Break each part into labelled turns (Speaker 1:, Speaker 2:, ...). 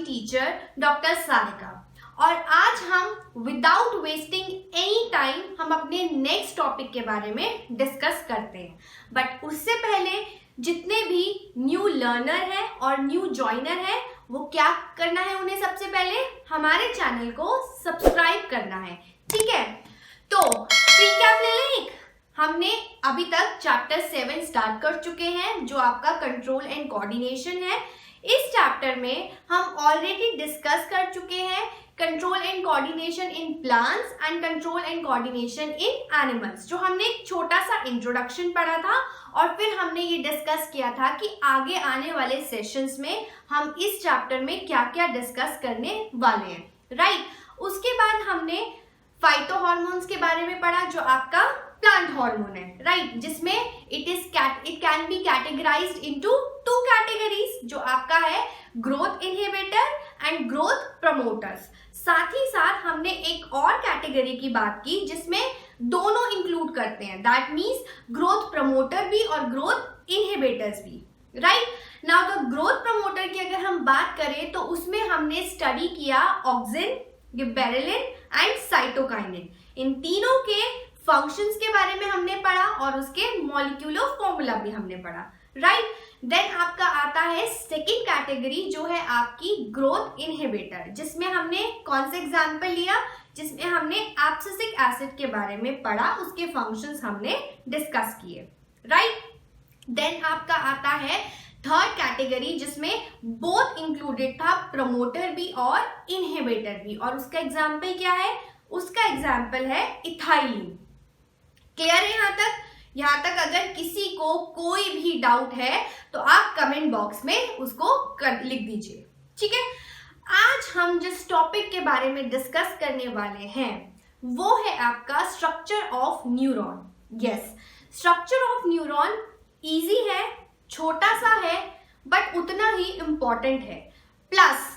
Speaker 1: Teacher doctor Sarika और आज हम विदाउट वेस्टिंग एनी टाइम हम अपने नेक्स्ट टॉपिक के बारे में डिस्कस करते हैं। बट उससे पहले जितने भी न्यू लर्नर हैं और न्यू जॉइनर हैं वो क्या करना है, उन्हें सबसे पहले हमारे चैनल को सब्सक्राइब करना है। ठीक है, तो रिकैप ले लें। हमने अभी तक चैप्टर 7 स्टार्ट कर चुके हैं जो आपका कंट्रोल एंड कोऑर्डिनेशन है। इस चैप्टर में हम ऑलरेडी डिस्कस कर चुके हैं control and coordination in plants and control and coordination in animals, जो हमने एक छोटा सा इंट्रोडक्शन पढ़ा था और फिर हमने ये डिस्कस किया था कि आगे आने वाले सेशंस में हम इस चैप्टर में क्या क्या डिस्कस करने वाले हैं। राइट, उसके बाद हमने फाइटो हार्मोन्स के बारे में पढ़ा जो आपका प्लांट हार्मोन है। राइट, जिसमें it can be categorised into 2 categories जो आपका है growth inhibitor and growth promoters. साथ ही साथ हमने एक और कैटेगरी की बात की जिसमें दोनों इंक्लूड करते हैं, दैट मीन्स ग्रोथ प्रमोटर भी और ग्रोथ इनहिबिटर्स भी। Right, now the growth promoter की अगर हम बात करें तो उसमें हमने स्टडी किया ऑक्सिन, गिबेरेलिन एंड साइटोकाइनिन। इन तीनों के फंक्शंस के बारे में हमने पढ़ा और उसके मॉलिक्यूलर फॉर्मूला भी हमने पढ़ा। राइट, देन आपका आता है सेकंड कैटेगरी जो है आपकी ग्रोथ इनहिबिटर, जिसमें हमने कौन सा एग्जांपल लिया, जिसमें हमने एब्सिसिक एसिड के बारे में पढ़ा, उसके फंक्शंस हमने डिस्कस किए। राइट, देन आपका आता है थर्ड कैटेगरी जिसमें बोथ इंक्लूडेड था, प्रमोटर भी और इनहिबिटर भी, और उसका एग्जाम्पल क्या है, उसका एग्जाम्पल है इथाइलिन। क्लियर है यहाँ तक? यहाँ तक अगर किसी को कोई भी डाउट है तो आप कमेंट बॉक्स में उसको लिख दीजिए। ठीक है, आज हम जिस टॉपिक के बारे में डिस्कस करने वाले हैं वो है आपका structure of neuron. Yes, structure of neuron easy है, छोटा सा है बट उतना ही इंपॉर्टेंट है। प्लस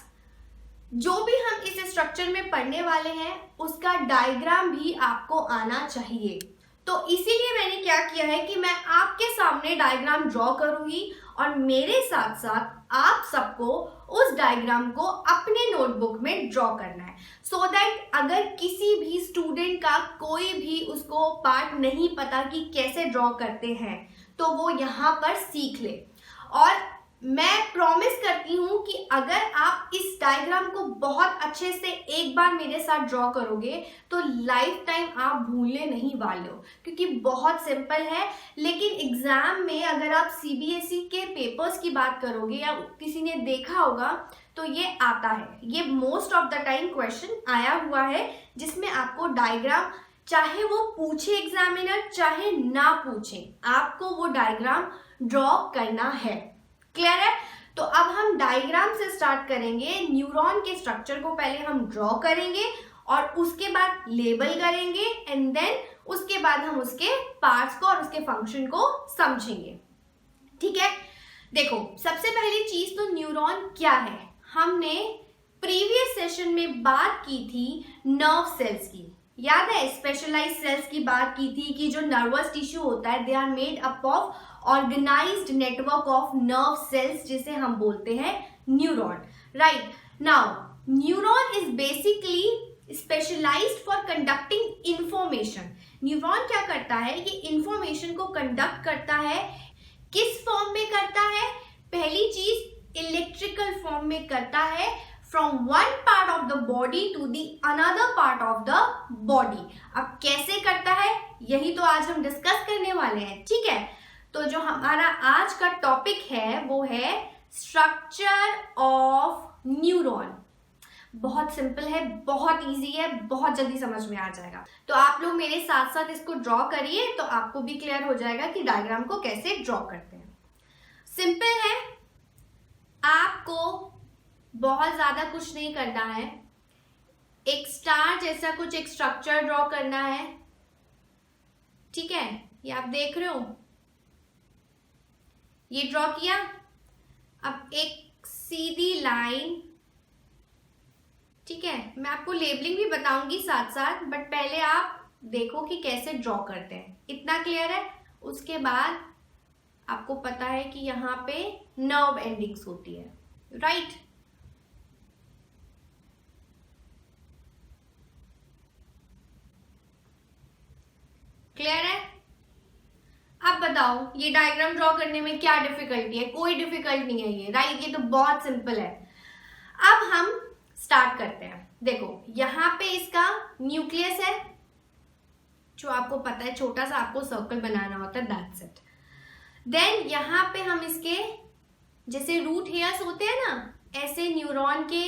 Speaker 1: जो भी हम इस स्ट्रक्चर में पढ़ने वाले हैं उसका डायग्राम भी आपको आना चाहिए। तो इसीलिए मैंने क्या किया है कि मैं आपके सामने डायग्राम ड्रॉ करूंगी और मेरे साथ साथ आप सबको उस डायग्राम को अपने नोटबुक में ड्रॉ करना है, सो दैट अगर किसी भी स्टूडेंट का कोई भी उसको पार्ट नहीं पता कि कैसे ड्रॉ करते हैं तो वो यहाँ पर सीख ले। और मैं प्रॉमिस करती हूँ कि अगर आप इस डायग्राम को बहुत अच्छे से एक बार मेरे साथ ड्रॉ करोगे तो लाइफ टाइम आप भूलने नहीं वाले हो, क्योंकि बहुत सिंपल है। लेकिन एग्जाम में अगर आप सीबीएसई के पेपर्स की बात करोगे या किसी ने देखा होगा तो ये आता है, ये most of the time question आया हुआ है जिसमें आपको डायग्राम, चाहे वो पूछे एग्जामिनर चाहे ना पूछे, आपको वो डायग्राम ड्रॉ करना है। क्लियर है? तो अब हम डायग्राम से स्टार्ट करेंगे। न्यूरॉन के स्ट्रक्चर को पहले हम ड्रॉ करेंगे और उसके बाद लेबल करेंगे एंड देन उसके बाद हम उसके पार्ट्स को और उसके फंक्शन को समझेंगे। ठीक है, देखो सबसे पहली चीज तो न्यूरॉन क्या है, हमने प्रीवियस सेशन में बात की थी नर्व सेल्स की। याद है, स्पेशलाइज्ड सेल्स की बात की थी कि जो नर्वस टिश्यू होता है they are made up of organised network of nerve cells जिसे हम बोलते हैं neuron. Right, now neuron is basically specialised for conducting information. न्यूरॉन क्या करता है, ये इंफॉर्मेशन को कंडक्ट करता है। किस फॉर्म में करता है? पहली चीज इलेक्ट्रिकल फॉर्म में करता है, from one part of the body to the another part of the body. अब कैसे करता है यही तो आज हम डिस्कस करने वाले हैं। ठीक है, तो जो हमारा आज का टॉपिक है वो है स्ट्रक्चर ऑफ न्यूरॉन। बहुत सिंपल है, बहुत इजी है, बहुत जल्दी समझ में आ जाएगा। तो आप लोग मेरे साथ साथ इसको ड्रॉ करिए तो आपको भी क्लियर हो जाएगा कि डायग्राम को कैसे ड्रॉ करते हैं। सिंपल है, आपको बहुत ज्यादा कुछ नहीं करना है, एक स्टार जैसा कुछ एक स्ट्रक्चर ड्रॉ करना है। ठीक है, ये आप देख रहे हो, ये ड्रॉ किया। अब एक सीधी लाइन, ठीक है, मैं आपको लेबलिंग भी बताऊंगी साथ साथ, बट पहले आप देखो कि कैसे ड्रॉ करते हैं। इतना क्लियर है? उसके बाद आपको पता है कि यहाँ पे नर्व एंडिंग्स होती है, राइट। बताओ ये डायग्राम ड्रॉ करने में क्या डिफिकल्टी है? कोई डिफिकल्ट नहीं है ये, राइट? ये तो बहुत सिंपल है। अब हम स्टार्ट करते हैं। देखो यहाँ पे इसका न्यूक्लियस है, जो आपको पता है छोटा सा आपको सर्कल बनाना होता है, दैट्स इट। देन यहाँ पे हम इसके जैसे रूट हेयर्स होते हैं ना, ऐसे न्यूरॉन के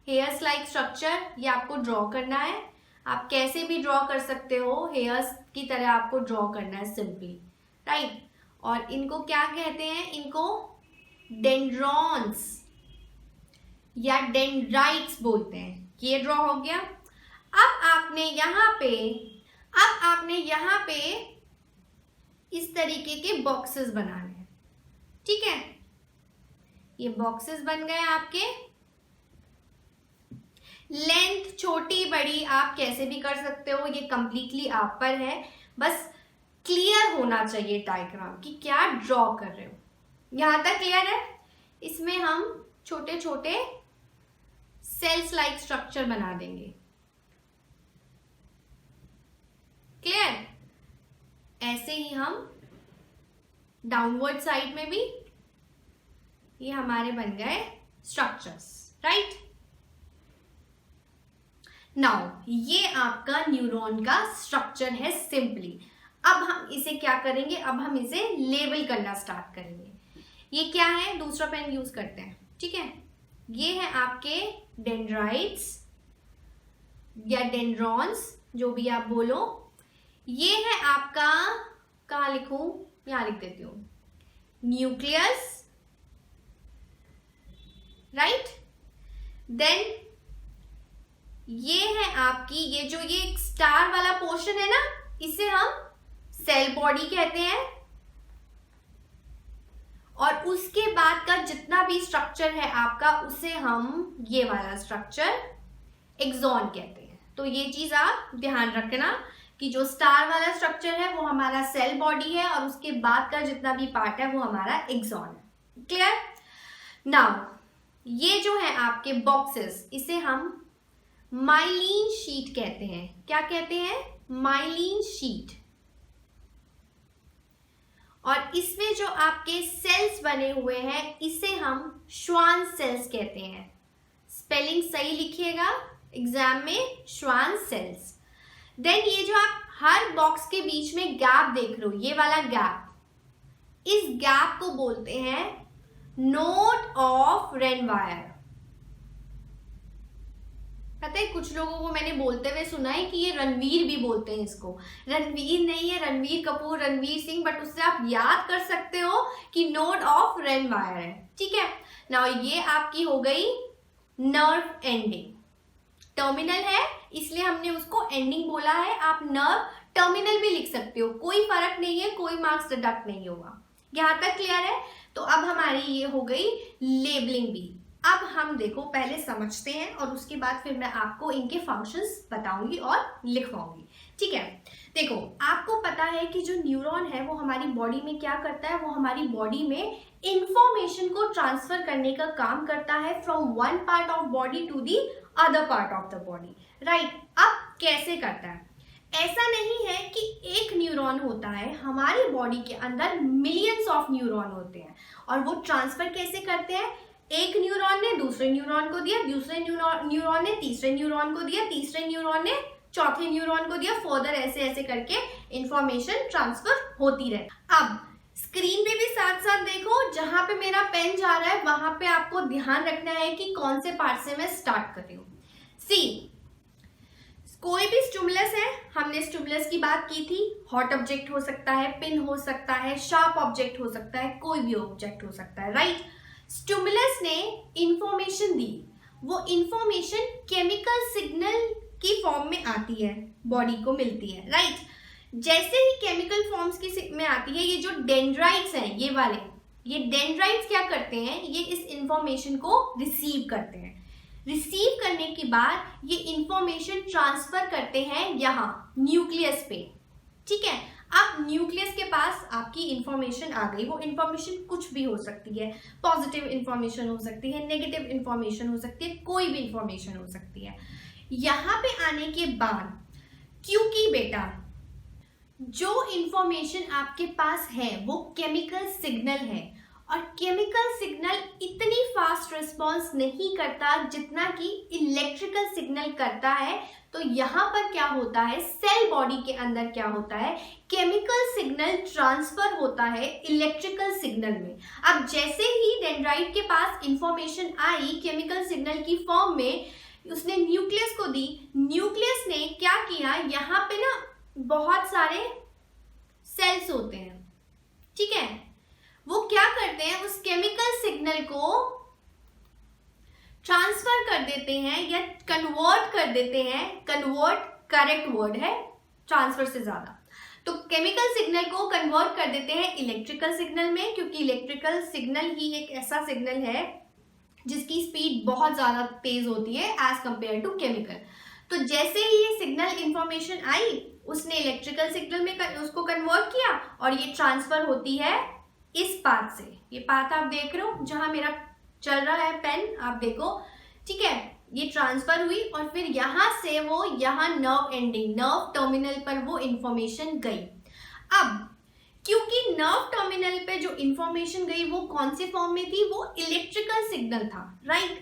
Speaker 1: हेयर्स लाइक स्ट्रक्चर ये आपको ड्रॉ करना है। आप कैसे भी ड्रॉ कर सकते हो, हेयर्स की तरह आपको ड्रॉ करना है सिंपली, राइट? और इनको क्या कहते हैं? इनको डेंड्रॉन्स या डेंड्राइट्स बोलते हैं। ये ड्रॉ हो गया। अब आपने यहाँ पे इस तरीके के बॉक्सेस बनाने हैं, ठीक है? ये बॉक्सेस बन गए आपके। लेंथ छोटी बड़ी आप कैसे भी कर सकते हो, ये कंप्लीटली आप पर है। बस क्लियर होना चाहिए डायग्राम कि क्या ड्रॉ कर रहे हो। यहां तक क्लियर है? इसमें हम छोटे छोटे सेल्स लाइक स्ट्रक्चर बना देंगे। क्लियर? ऐसे ही हम डाउनवर्ड साइड में भी ये हमारे बन गए स्ट्रक्चर्स, राइट? नाउ ये आपका न्यूरॉन का स्ट्रक्चर है सिंपली। अब हम इसे क्या करेंगे? अब हम इसे लेबल करना स्टार्ट करेंगे। ये क्या है? दूसरा पेन यूज करते हैं, ठीक है? ये है आपके डेंड्राइट्स या डेंड्रॉन्स, जो भी आप बोलो। ये है आपका, कहाँ लिखूं? यहां लिख देती हूं, न्यूक्लियस, राइट? देन ये है आपकी, ये जो ये स्टार वाला पोर्शन है ना, इसे हम सेल बॉडी कहते हैं। और उसके बाद का जितना भी स्ट्रक्चर है आपका, उसे हम ये वाला स्ट्रक्चर एक्सॉन कहते हैं। तो ये चीज आप ध्यान रखना कि जो स्टार वाला स्ट्रक्चर है वो हमारा सेल बॉडी है और उसके बाद का जितना भी पार्ट है वो हमारा एक्सॉन है। क्लियर? नाउ ये जो है आपके बॉक्सेस, इसे हम माइलिन शीट कहते हैं। क्या कहते हैं? Myelin sheath. और इसमें जो आपके सेल्स बने हुए हैं, इसे हम श्वान सेल्स कहते हैं। स्पेलिंग सही लिखिएगा एग्जाम में, श्वान सेल्स। देन ये जो आप हर बॉक्स के बीच में गैप देख रहे हो, ये वाला गैप, इस गैप को बोलते हैं नोड ऑफ रेनवायर। पता है कुछ लोगों को मैंने बोलते हुए सुना है कि ये रणवीर भी बोलते हैं इसको। रणवीर नहीं है, रणवीर कपूर, रणवीर सिंह, बट उससे आप याद कर सकते हो कि नोड ऑफ रेनवायर है, ठीक है? नाउ ये आपकी हो गई नर्व एंडिंग। टर्मिनल है इसलिए हमने उसको एंडिंग बोला है। आप नर्व टर्मिनल भी लिख सकते हो, कोई फर्क नहीं है, कोई मार्क्स डिडक्ट नहीं होगा। यहां तक क्लियर है? तो अब हमारी ये हो गई लेबलिंग भी। अब हम देखो पहले समझते हैं और उसके बाद फिर मैं आपको इनके फंक्शंस बताऊंगी और लिखवाऊंगी, ठीक है? देखो आपको पता है कि जो न्यूरॉन है वो हमारी बॉडी में क्या करता है? वो हमारी बॉडी में इंफॉर्मेशन को ट्रांसफर करने का काम करता है from one part of body to the other part of the body, right? अब कैसे करता है? ऐसा नहीं है कि एक न्यूरॉन होता है, हमारी बॉडी के अंदर मिलियंस ऑफ न्यूरॉन होते हैं। और वो ट्रांसफर कैसे करते हैं? एक न्यूरॉन ने दूसरे न्यूरॉन को दिया, दूसरे न्यूरॉन ने तीसरे न्यूरॉन को दिया, तीसरे न्यूरॉन ने चौथे न्यूरॉन को दिया, फर्दर ऐसे ऐसे करके इंफॉर्मेशन ट्रांसफर होती रहे। अब स्क्रीन पे भी साथ साथ देखो, जहां पे मेरा पेन जा रहा है वहां पे आपको ध्यान रखना है कि कौन से पार्ट से मैं स्टार्ट कर रही हूँ। सी, कोई भी स्टिमुलस है, हमने स्टिमुलस की बात की थी। हॉट ऑब्जेक्ट हो सकता है, पिन हो सकता है, शार्प ऑब्जेक्ट हो सकता है, कोई भी ऑब्जेक्ट हो सकता है, राइट? स्टिमुलस ने इंफॉर्मेशन दी, वो इंफॉर्मेशन केमिकल सिग्नल की फॉर्म में आती है, बॉडी को मिलती है, राइट? जैसे ही केमिकल फॉर्म्स की में आती है, ये जो डेंड्राइट्स हैं, ये वाले, ये डेंड्राइट्स क्या करते हैं? ये इस इंफॉर्मेशन को रिसीव करते हैं। रिसीव करने के बाद ये इंफॉर्मेशन ट्रांसफर करते हैं यहाँ न्यूक्लियस पे, ठीक है? अब न्यूक्लियस के पास आपकी इंफॉर्मेशन आ गई। वो इंफॉर्मेशन कुछ भी हो सकती है, पॉजिटिव इंफॉर्मेशन हो सकती है, नेगेटिव इंफॉर्मेशन हो सकती है, कोई भी इंफॉर्मेशन हो सकती है। यहाँ पे आने के बाद क्योंकि बेटा जो इंफॉर्मेशन आपके पास है वो केमिकल सिग्नल है, और केमिकल सिग्नल इतनी फास्ट रिस्पॉन्स नहीं करता जितना कि इलेक्ट्रिकल सिग्नल करता है। तो यहाँ पर क्या होता है, सेल बॉडी के अंदर क्या होता है, केमिकल सिग्नल ट्रांसफर होता है इलेक्ट्रिकल सिग्नल में। अब जैसे ही डेंड्राइट के पास इंफॉर्मेशन आई केमिकल सिग्नल की फॉर्म में, उसने न्यूक्लियस को दी। न्यूक्लियस ने क्या किया, यहाँ पे ना बहुत सारे सेल्स होते हैं, ठीक है, वो क्या करते हैं, उस केमिकल सिग्नल को ट्रांसफर कर देते हैं या कन्वर्ट कर देते हैं। कन्वर्ट करेक्ट वर्ड है ट्रांसफर से ज्यादा। तो केमिकल सिग्नल को कन्वर्ट कर देते हैं इलेक्ट्रिकल सिग्नल में, क्योंकि इलेक्ट्रिकल सिग्नल ही एक ऐसा सिग्नल है जिसकी स्पीड बहुत ज्यादा तेज होती है एज कंपेयर टू केमिकल। तो जैसे ही ये सिग्नल इंफॉर्मेशन आई, उसने इलेक्ट्रिकल सिग्नल में उसको कन्वर्ट किया और ये ट्रांसफर होती है इस पाथ से। ये पाथ आप देख रहे हो जहां मेरा चल रहा है पेन, आप देखो, ठीक है, ये ट्रांसफर हुई और फिर यहां से वो यहाँ नर्व एंडिंग, नर्व टर्मिनल पर वो इंफॉर्मेशन गई। अब क्योंकि नर्व टर्मिनल पे जो इंफॉर्मेशन गई वो कौन से फॉर्म में थी, वो इलेक्ट्रिकल सिग्नल था, राइट।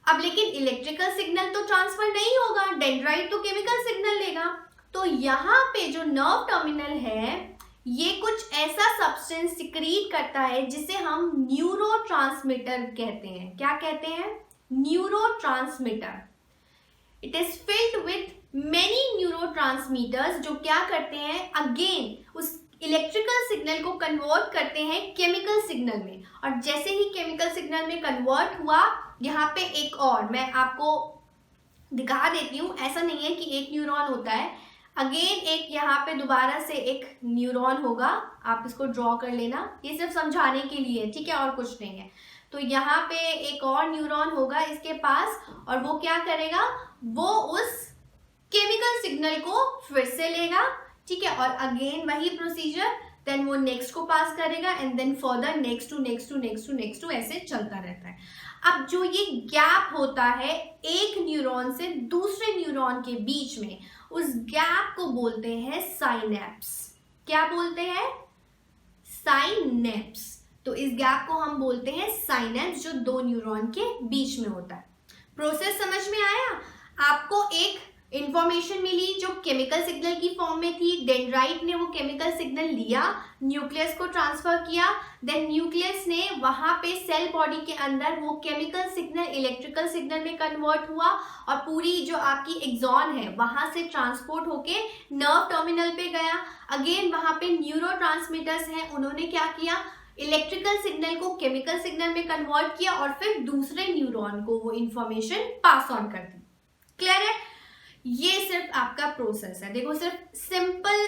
Speaker 1: अब लेकिन इलेक्ट्रिकल सिग्नल तो ट्रांसफर नहीं होगा, डेंड्राइट तो केमिकल सिग्नल लेगा। तो यहाँ पे जो नर्व टर्मिनल है ये कुछ ऐसा सब्सटेंस सिक्रीट करता है जिसे हम न्यूरोट्रांसमीटर कहते हैं। क्या कहते हैं, neurotransmitter. It is filled with many neurotransmitters जो क्या करते हैं, अगेन उस इलेक्ट्रिकल सिग्नल को कन्वर्ट करते हैं केमिकल सिग्नल में। और जैसे ही केमिकल सिग्नल में कन्वर्ट हुआ, यहाँ पे एक और मैं आपको दिखा देती हूँ। ऐसा नहीं है कि एक न्यूरॉन होता है, अगेन एक यहाँ पे दोबारा से एक न्यूरॉन होगा, आप इसको ड्रॉ कर लेना, ये सिर्फ समझाने के लिए, ठीक है, और कुछ नहीं है। तो यहाँ पे एक और न्यूरॉन होगा इसके पास, और वो क्या करेगा, वो उस केमिकल सिग्नल को फिर से लेगा, ठीक है, और अगेन वही प्रोसीजर, देन वो नेक्स्ट को पास करेगा and then further next to next to next to next to, ऐसे चलता रहता है। अब जो ये गैप होता है एक न्यूरॉन से दूसरे न्यूरॉन के बीच में, उस गैप को बोलते हैं साइनेप्स। क्या बोलते हैं, साइनेप्स। तो इस गैप को हम बोलते हैं साइनेप्स, जो दो न्यूरॉन के बीच में होता है। प्रोसेस समझ में आया आपको? एक इंफॉर्मेशन मिली जो केमिकल सिग्नल की फॉर्म में थी, डेंड्राइट ने वो केमिकल सिग्नल लिया, न्यूक्लियस को ट्रांसफर किया, देन न्यूक्लियस ने वहां पे सेल बॉडी के अंदर वो केमिकल सिग्नल इलेक्ट्रिकल सिग्नल में कन्वर्ट हुआ, और पूरी जो आपकी एक्सॉन है वहां से ट्रांसपोर्ट होके नर्व टर्मिनल पे गया। अगेन वहां पे न्यूरोट्रांसमीटर्स हैं, उन्होंने क्या किया, इलेक्ट्रिकल सिग्नल को केमिकल सिग्नल में कन्वर्ट किया और फिर दूसरे न्यूरॉन को वो इंफॉर्मेशन पास ऑन कर दी। क्लियर है? ये सिर्फ आपका प्रोसेस है। देखो सिर्फ सिंपल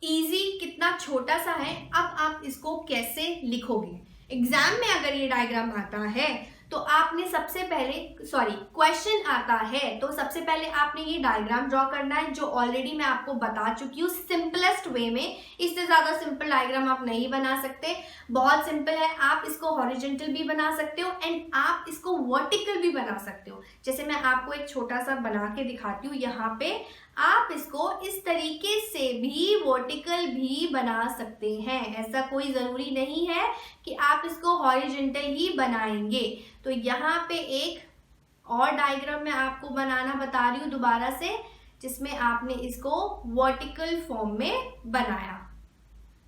Speaker 1: इजी कितना छोटा सा है। अब आप इसको कैसे लिखोगे, एग्जाम में अगर ये डायग्राम आता है तो आपने सबसे पहले, क्वेश्चन आता है तो सबसे पहले आपने ये डायग्राम ड्रॉ करना है, जो ऑलरेडी मैं आपको बता चुकी हूँ सिंपलेस्ट वे में। इससे ज्यादा सिंपल डायग्राम आप नहीं बना सकते, बहुत सिंपल है। आप इसको हॉरिजॉन्टल भी बना सकते हो एंड आप इसको वर्टिकल भी बना सकते हो। जैसे मैं आपको एक छोटा सा बना के दिखाती हूँ, यहाँ पे आप इसको इस तरीके से भी वर्टिकल भी बना सकते हैं। ऐसा कोई जरूरी नहीं है कि आप इसको हॉरिजॉन्टल ही बनाएंगे। तो यहाँ पे एक और डायग्राम मैं आपको बनाना बता रही हूँ दोबारा से, जिसमें आपने इसको वर्टिकल फॉर्म में बनाया,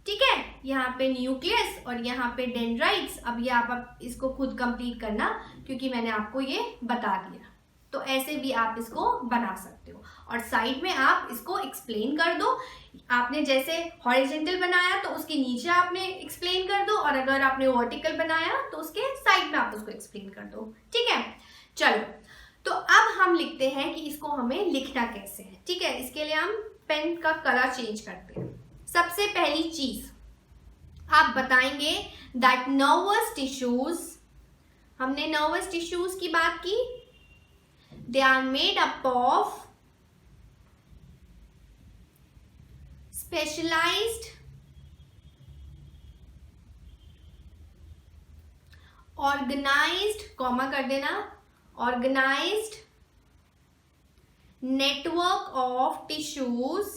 Speaker 1: ठीक है। यहाँ पे न्यूक्लियस और यहाँ पे डेंड्राइट्स। अब ये आप इसको खुद कंप्लीट करना क्योंकि मैंने आपको ये बता दिया। तो ऐसे भी आप इसको बना सकते हो और साइड में आप इसको एक्सप्लेन कर दो। आपने जैसे हॉरिजॉन्टल बनाया तो उसके नीचे आपने एक्सप्लेन कर दो, और अगर आपने वर्टिकल बनाया तो उसके साइड में आप उसको एक्सप्लेन कर दो, ठीक है। चलो, तो अब हम लिखते हैं कि इसको हमें लिखना कैसे है, ठीक है। इसके लिए हम पेन का कलर चेंज करते हैं। सबसे पहली चीज आप बताएंगे दैट नर्वस टिश्यूज, हमने नर्वस टिश्यूज की बात की, they are made up of specialized organized, comma कर देना, organized network of tissues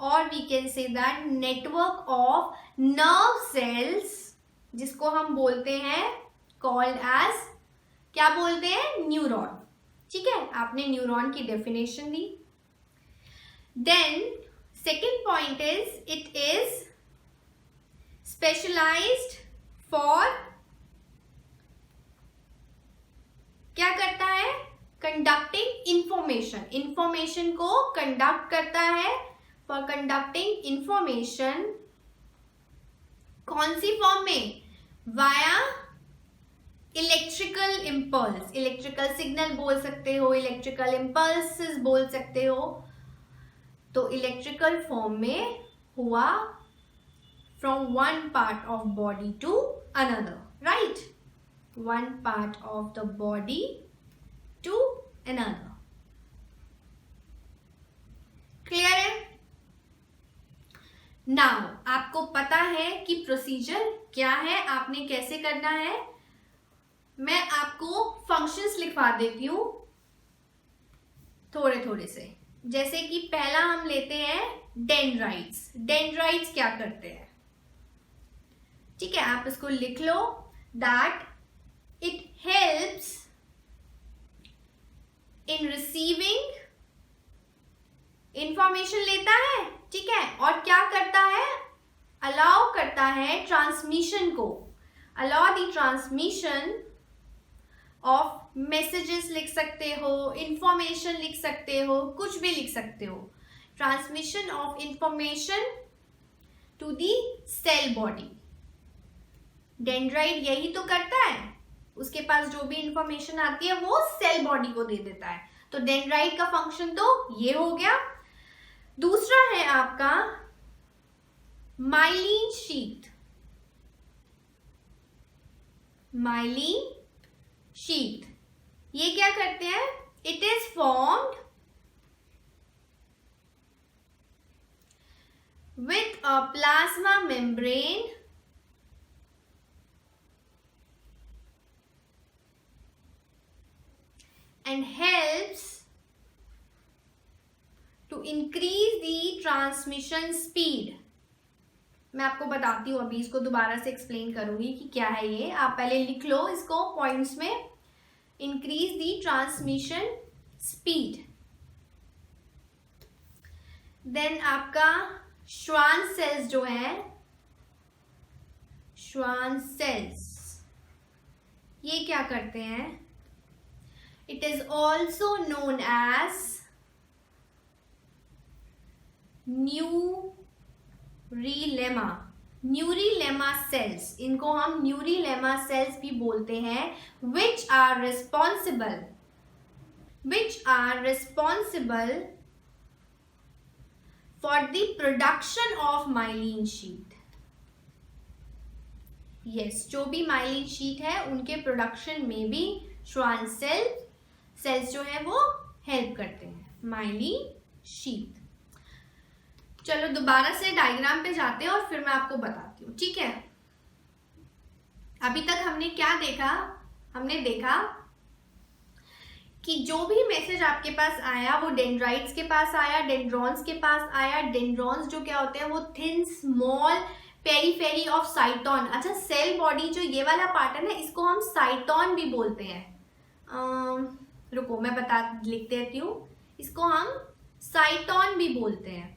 Speaker 1: or we can say that network of nerve cells, जिसको हम बोलते हैं called as, क्या बोलते हैं, न्यूरॉन. ठीक है, आपने न्यूरॉन की डेफिनेशन दी. Then second point is it is specialised for, क्या करता है, कंडक्टिंग इंफॉर्मेशन. इंफॉर्मेशन को कंडक्ट करता है. फॉर कंडक्टिंग इंफॉर्मेशन कौन सी फॉर्म में, via electrical impulse. Electrical signal बोल सकते हो, इलेक्ट्रिकल इम्पल्सेस बोल सकते हो. तो इलेक्ट्रिकल फॉर्म में हुआ from one part of body to another, right. One part of the body to another. Clear है. नाउ आपको पता है कि प्रोसीजर क्या है, आपने कैसे करना है. मैं आपको फंक्शंस लिखवा देती हूं थोड़े थोड़े से. जैसे कि पहला हम लेते हैं डेंड्राइट्स. डेंड्राइट्स क्या करते हैं, ठीक है, आप इसको लिख लो. That it helps in receiving information, लेता है, ठीक है, और क्या करता है, अलाउ करता है ट्रांसमिशन को. Allow the transmission of messages लिख सकते हो, इंफॉर्मेशन लिख सकते हो, कुछ भी लिख सकते हो. Transmission of information to the cell body. Dendrite यही तो करता है. उसके पास जो भी इंफॉर्मेशन आती है वो सेल बॉडी को दे देता है. तो डेंड्राइट का फंक्शन तो ये हो गया. दूसरा है आपका माइलिन शीथ. माइलिन शीथ ये क्या करते हैं, it is formed with a plasma membrane and helps to increase the transmission speed. मैं आपको बताती हूँ, अभी इसको दोबारा से एक्सप्लेन करूंगी कि क्या है ये. आप पहले लिख लो इसको पॉइंट्स में. Increase the transmission speed. Then आपका श्वान सेल्स जो है, श्वान सेल्स ये क्या करते हैं, it is also known as neurilemma. Neurilemma cells, इनको हम न्यूरीलेमा सेल्स भी बोलते हैं. which are responsible for the production of myelin sheath. yes, जो भी myelin sheath है उनके प्रोडक्शन में भी श्वान सेल्स जो है वो हेल्प करते हैं. Myelin sheath. चलो दोबारा से डायग्राम पे जाते हैं और फिर मैं आपको बताती हूँ, ठीक है. अभी तक हमने क्या देखा, हमने देखा कि जो भी मैसेज आपके पास आया वो डेंड्राइट्स के पास आया, डेंड्रॉन्स के पास आया. डेंड्रॉन्स जो क्या होते हैं, वो थिन स्मॉल पेरीफेरी ऑफ साइटोन. अच्छा, सेल बॉडी जो ये वाला पार्ट है ना, इसको हम साइटोन भी बोलते हैं. रुको मैं लिख देती हूँ. इसको हम साइटोन भी बोलते हैं.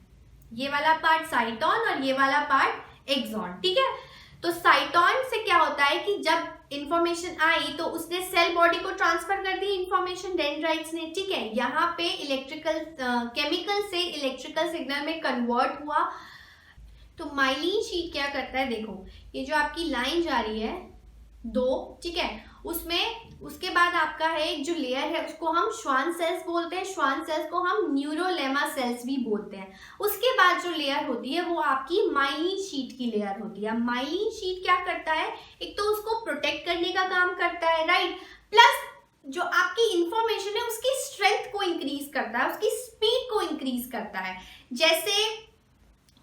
Speaker 1: ये वाला पार्ट साइटोन और ये वाला पार्ट एक्सॉन, ठीक है. तो साइटोन से क्या होता है कि जब इंफॉर्मेशन आई तो उसने सेल बॉडी को ट्रांसफर कर दी इंफॉर्मेशन डेंड्राइट्स ने, ठीक है. यहाँ पे इलेक्ट्रिकल केमिकल से इलेक्ट्रिकल सिग्नल में कन्वर्ट हुआ. तो माइलिन शीट क्या करता है, देखो ये जो आपकी लाइन जा रही है 2, ठीक है, उसमें उसके बाद आपका है एक जो लेयर है उसको हम श्वान सेल्स बोलते हैं. श्वान सेल्स को हम न्यूरोलेमा सेल्स भी बोलते हैं. उसके बाद जो लेयर होती है वो आपकी माइलिन शीट की लेयर होती है. माइलिन शीट क्या करता है, एक तो उसको प्रोटेक्ट करने का काम करता है, राइट. प्लस जो आपकी इंफॉर्मेशन है उसकी स्ट्रेंथ को इंक्रीज करता है, उसकी स्पीड को इंक्रीज करता है. जैसे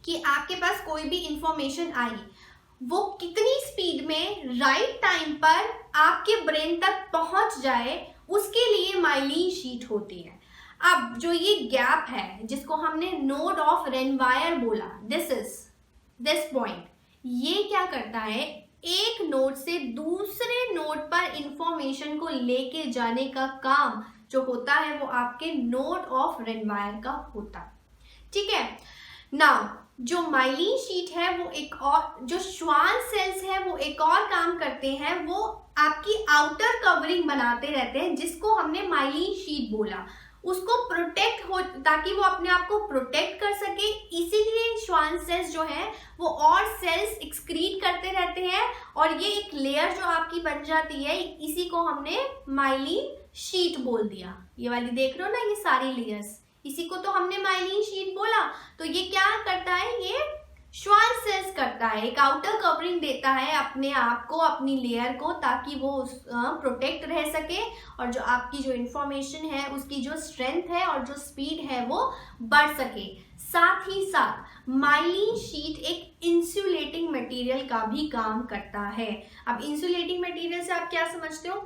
Speaker 1: कि आपके पास कोई भी इंफॉर्मेशन आई, वो कितनी स्पीड में राइट टाइम पर आपके ब्रेन तक पहुंच जाए, उसके लिए माइलिन शीट होती है. अब जो ये गैप है जिसको हमने नोड ऑफ रेनवायर बोला, दिस पॉइंट, ये क्या करता है, एक नोड से दूसरे नोड पर इंफॉर्मेशन को लेके जाने का काम जो होता है वो आपके नोड ऑफ रेनवायर का होता है। ठीक है, नाउ जो माइलिन शीट है वो एक और, जो श्वान सेल्स है वो एक और काम करते हैं, वो आपकी आउटर कवरिंग बनाते रहते हैं जिसको हमने माइलिन शीट बोला, उसको प्रोटेक्ट हो, ताकि वो अपने आप को प्रोटेक्ट कर सके। इसीलिए श्वान सेल्स जो है वो और सेल्स एक्सक्रीट करते रहते हैं और ये एक लेयर जो आपकी बन जाती है, इसी को हमने माइलिन शीट बोल दिया। ये वाली देख रहे हो ना, ये सारी लेयर्स, इसी को तो हमने माइलिन शीट बोला। तो ये क्या करता है, ये श्वान सेल्स करता है, एक आउटर कवरिंग देता है अपने आप को, अपनी लेयर को, ताकि वो प्रोटेक्ट रह सके और जो आपकी जो इंफॉर्मेशन है उसकी जो स्ट्रेंथ है और जो स्पीड है वो बढ़ सके। साथ ही साथ माइलिन शीट एक इंसुलेटिंग मटेरियल का भी काम करता है। अब इंसुलेटिंग मटेरियल से आप क्या समझते हो,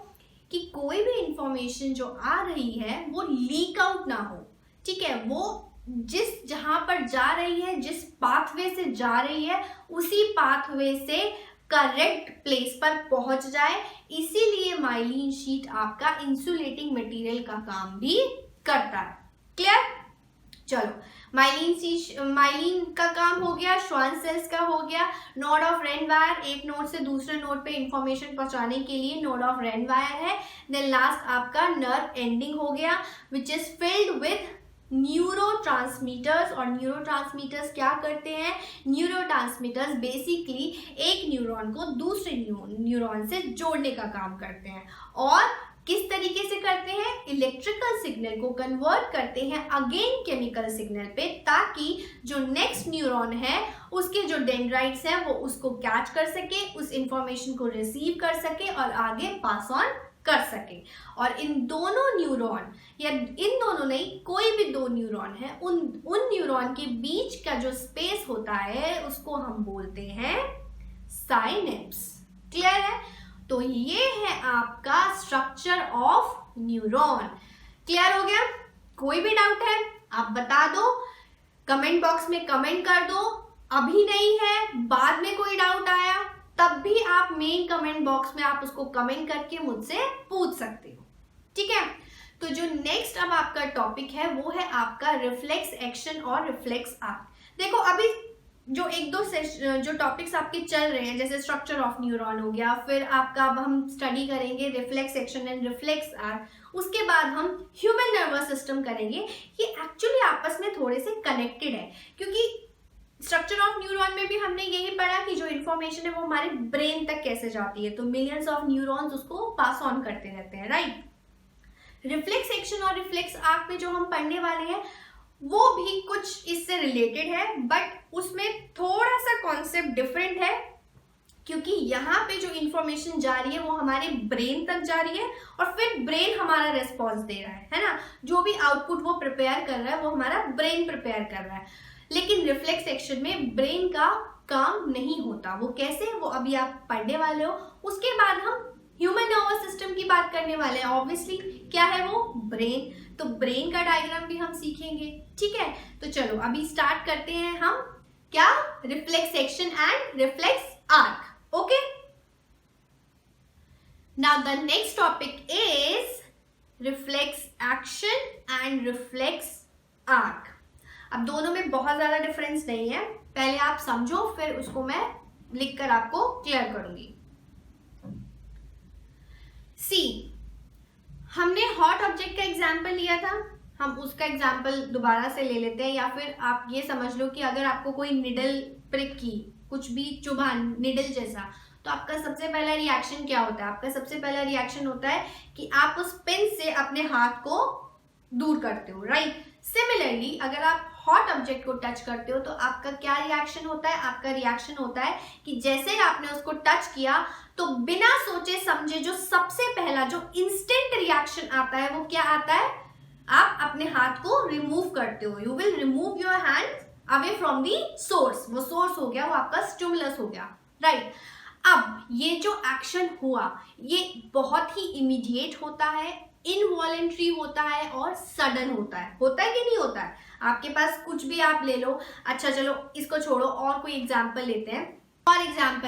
Speaker 1: कि कोई भी इंफॉर्मेशन जो आ रही है वो लीक आउट ना हो। ठीक है, वो जहां पर जा रही है, जिस पाथवे से जा रही है, उसी पाथवे से करेक्ट प्लेस पर पहुंच जाए। इसीलिए माइलिन शीट आपका इंसुलेटिंग मटेरियल का काम भी करता है। क्लियर? चलो, माइलिन का काम हो गया, श्वान सेल्स का हो गया, नोड ऑफ रेनवायर, एक नोड से दूसरे नोड पे इंफॉर्मेशन पहुंचाने के लिए नोड ऑफ रेनवायर है। देन लास्ट आपका नर्व एंडिंग हो गया, which is filled with neurotransmitters. और न्यूरोट्रांसमीटर्स क्या करते हैं, न्यूरोट्रांसमीटर्स बेसिकली एक न्यूरॉन को दूसरे न्यूरॉन से जोड़ने का काम करते हैं। और किस तरीके से करते हैं, इलेक्ट्रिकल सिग्नल को कन्वर्ट करते हैं अगेन केमिकल सिग्नल पे, ताकि जो नेक्स्ट न्यूरॉन है उसके जो डेंड्राइट्स हैं वो उसको कैच कर सके, उस इंफॉर्मेशन को रिसीव कर सके और आगे पास ऑन कर सके। और इन दोनों न्यूरॉन, या इन दोनों नहीं, कोई भी दो न्यूरॉन है, उन न्यूरॉन के बीच का जो स्पेस होता है उसको हम बोलते हैं साइनेप्स। क्लियर है? तो ये है आपका स्ट्रक्चर ऑफ न्यूरॉन। क्लियर हो गया? कोई भी डाउट है आप बता दो, कमेंट बॉक्स में कमेंट कर दो। अभी नहीं है, बाद में कोई डाउट आया तब भी आप मेन कमेंट बॉक्स में आप उसको कमेंट करके मुझसे पूछ सकते हो। ठीक है, तो जो नेक्स्ट अब आपका टॉपिक है वो है आपका रिफ्लेक्स एक्शन और रिफ्लेक्स आर्क। देखो, अभी जो एक दो जो टॉपिक्स आपके चल रहे हैं, जैसे स्ट्रक्चर ऑफ न्यूरॉन हो गया, फिर आपका अब हम स्टडी करेंगे reflex action and reflex arc, उसके बाद हम ह्यूमन नर्वस सिस्टम करेंगे। ये एक्चुअली आपस में थोड़े से कनेक्टेड है, क्योंकि स्ट्रक्चर ऑफ न्यूरॉन में भी हमने यही पढ़ा कि जो इन्फॉर्मेशन है वो हमारे ब्रेन तक कैसे जाती है, तो मिलियंस ऑफ न्यूरॉन्स उसको पास ऑन करते रहते हैं, राइट। रिफ्लेक्स एक्शन और रिफ्लेक्स आर्क में जो हम पढ़ने वाले हैं वो भी कुछ इससे रिलेटेड है, बट उसमें थोड़ा सा कॉन्सेप्ट डिफरेंट है, क्योंकि यहाँ पे जो इंफॉर्मेशन जा रही है वो हमारे ब्रेन तक जा रही है और फिर ब्रेन हमारा रेस्पॉन्स दे रहा है ना, जो भी आउटपुट वो प्रिपेयर कर रहा है वो हमारा ब्रेन प्रिपेयर कर रहा है। लेकिन रिफ्लेक्स एक्शन में ब्रेन का काम नहीं होता। वो कैसे, वो अभी आप पढ़ने वाले हो। उसके बाद हम ह्यूमन नर्वस सिस्टम की बात करने वाले हैं। ऑब्वियसली क्या है वो, ब्रेन। तो ब्रेन का डायग्राम भी हम सीखेंगे। ठीक है, तो चलो अभी स्टार्ट करते हैं हम क्या, reflex action and reflex arc. Okay, now the next topic is reflex action and reflex arc. अब दोनों में बहुत ज्यादा डिफरेंस नहीं है, पहले आप समझो फिर उसको मैं लिखकर आपको क्लियर करूंगी। सी, हमने हॉट ऑब्जेक्ट का एग्जाम्पल लिया था, हम उसका एग्जाम्पल दोबारा से ले लेते हैं। या फिर आप ये समझ लो कि अगर आपको कोई निडल प्रिक की, कुछ भी चुभा निडल जैसा, तो आपका सबसे पहला रिएक्शन क्या होता है? आपका सबसे पहला रिएक्शन होता है कि आप उस पिन से अपने हाथ को दूर करते हो, राइट। सिमिलरली अगर आप हॉट ऑब्जेक्ट को टच करते हो तो आपका क्या रिएक्शन होता है? आपका रिएक्शन होता है कि जैसे आपने उसको टच किया तो बिना सोचे समझे जो सबसे पहला जो इंस्टेंट रिएक्शन आता है वो क्या आता है? आप अपने हाथ को रिमूव करते हो। You will remove your hand away from the source. वो सोर्स हो गया, वो आपका स्टिमुलस हो गया, राइट। अब ये जो एक्शन हुआ ये बहुत ही इमीडिएट होता है, इनवॉलेंट्री होता है और सडन होता है कि नहीं होता है? आपके पास कुछ भी आप ले लो, अच्छा चलो इसको छोड़ो और कोई एग्जाम्पल